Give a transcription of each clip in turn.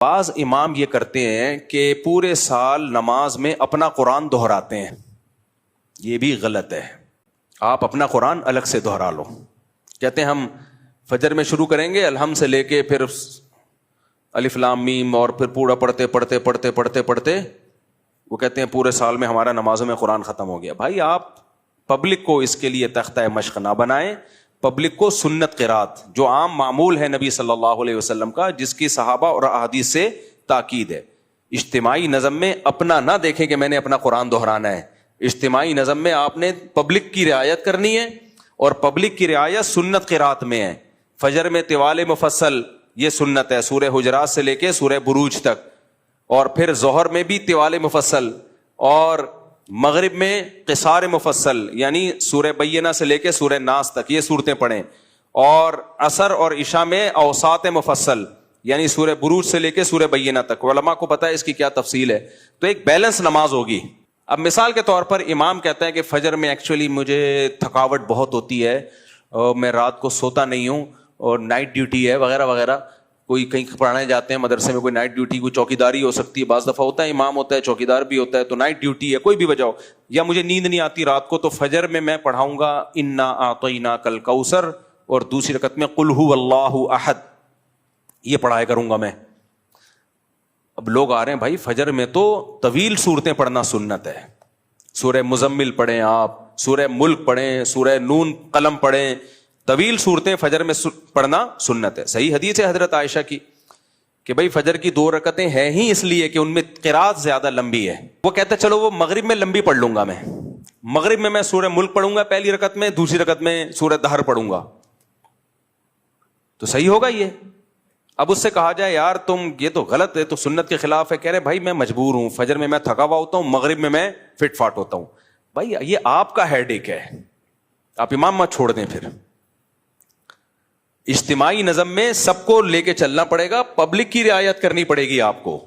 بعض امام یہ کرتے ہیں کہ پورے سال نماز میں اپنا قرآن دہراتے ہیں. یہ بھی غلط ہے. آپ اپنا قرآن الگ سے دہرا لو. کہتے ہیں ہم فجر میں شروع کریں گے الحمد سے لے کے پھر الف لام میم اور پھر پورا پڑھتے پڑھتے پڑھتے پڑھتے پڑھتے وہ کہتے ہیں پورے سال میں ہمارا نمازوں میں قرآن ختم ہو گیا. بھائی آپ پبلک کو اس کے لیے تختہ مشق نہ بنائیں. پبلک کو سنت قرات جو عام معمول ہے نبی صلی اللہ علیہ وسلم کا، جس کی صحابہ اور احادیث سے تاکید ہے. اجتماعی نظم میں اپنا نہ دیکھیں کہ میں نے اپنا قرآن دہرانا ہے. اجتماعی نظم میں آپ نے پبلک کی رعایت کرنی ہے، اور پبلک کی رعایت سنت قرات میں ہے. فجر میں طوال مفصل یہ سنت ہے، سورہ حجرات سے لے کے سورہ بروج تک، اور پھر ظہر میں بھی طوال مفصل، اور مغرب میں قصار مفصل یعنی سورہ بینہ سے لے کے سورہ ناس تک یہ صورتیں پڑھیں، اور عصر اور عشاء میں اوساط مفصل یعنی سورہ بروج سے لے کے سورہ بینہ تک. علماء کو پتہ ہے اس کی کیا تفصیل ہے. تو ایک بیلنس نماز ہوگی. اب مثال کے طور پر امام کہتا ہے کہ فجر میں ایکچولی مجھے تھکاوٹ بہت ہوتی ہے اور میں رات کو سوتا نہیں ہوں اور نائٹ ڈیوٹی ہے وغیرہ وغیرہ. کوئی کہیں پڑھانے جاتے ہیں مدرسے میں، کوئی نائٹ ڈیوٹی، کوئی چوکیداری ہو سکتی ہے. بعض دفعہ ہوتا ہے امام ہوتا ہے چوکیدار بھی ہوتا ہے، تو نائٹ ڈیوٹی ہے، کوئی بھی وجہ ہو، یا مجھے نیند نہیں آتی رات کو، تو فجر میں پڑھاؤں گا انا اعطیناک الکوثر، اور دوسری رکعت میں قل ھو اللہ احد، یہ پڑھایا کروں گا میں. اب لوگ آ رہے ہیں بھائی فجر میں تو طویل صورتیں پڑھنا سنت ہے. سورہ مزمل پڑھیں، آپ سورہ ملک پڑھیں، سورہ نون قلم پڑھیں، طویل صورتیں فجر میں پڑھنا سنت ہے. صحیح حدیث ہے حضرت عائشہ کی کہ بھائی فجر کی 2 رکعتیں ہیں ہی اس لیے کہ ان میں قرات زیادہ لمبی ہے. وہ کہتا ہے چلو وہ مغرب میں لمبی پڑھ لوں گا، میں مغرب میں سورہ ملک پڑھوں گا پہلی رکعت میں، دوسری رکعت میں سورہ دہر پڑھوں گا، تو صحیح ہوگا یہ. اب اس سے کہا جائے یار تم یہ تو غلط ہے، تو سنت کے خلاف ہے. کہہ رہے بھائی میں مجبور ہوں، فجر میں تھکا ہوا ہوتا ہوں، مغرب میں فٹ فاٹ ہوتا ہوں. بھائی یہ آپ کا ہیڈ ایک ہے، آپ امام مت چھوڑ دیں. پھر اجتماعی نظم میں سب کو لے کے چلنا پڑے گا، پبلک کی رعایت کرنی پڑے گی آپ کو.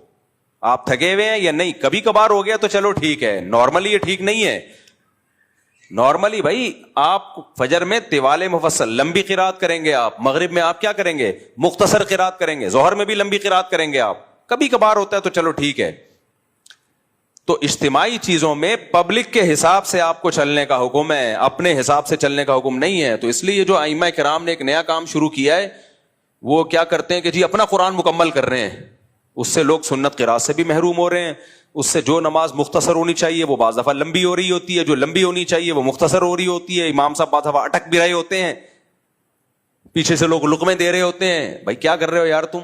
آپ تھکے ہوئے ہیں یا نہیں، کبھی کبھار ہو گیا تو چلو ٹھیک ہے، نارملی یہ ٹھیک نہیں ہے. نارملی بھائی آپ فجر میں طوال مفصل لمبی قرات کریں گے، آپ مغرب میں آپ کیا کریں گے، مختصر قرات کریں گے، ظہر میں بھی لمبی قرات کریں گے آپ. کبھی کبھار ہوتا ہے تو چلو ٹھیک ہے. تو اجتماعی چیزوں میں پبلک کے حساب سے آپ کو چلنے کا حکم ہے، اپنے حساب سے چلنے کا حکم نہیں ہے. تو اس لیے جو ائمہ کرام نے ایک نیا کام شروع کیا ہے، وہ کیا کرتے ہیں کہ جی اپنا قرآن مکمل کر رہے ہیں. اس سے لوگ سنت قرات سے بھی محروم ہو رہے ہیں. اس سے جو نماز مختصر ہونی چاہیے وہ بعض دفعہ لمبی ہو رہی ہوتی ہے، جو لمبی ہونی چاہیے وہ مختصر ہو رہی ہوتی ہے. امام صاحب بعض دفعہ اٹک بھی رہے ہوتے ہیں، پیچھے سے لوگ لقمے دے رہے ہوتے ہیں. بھائی کیا کر رہے ہو یار تم؟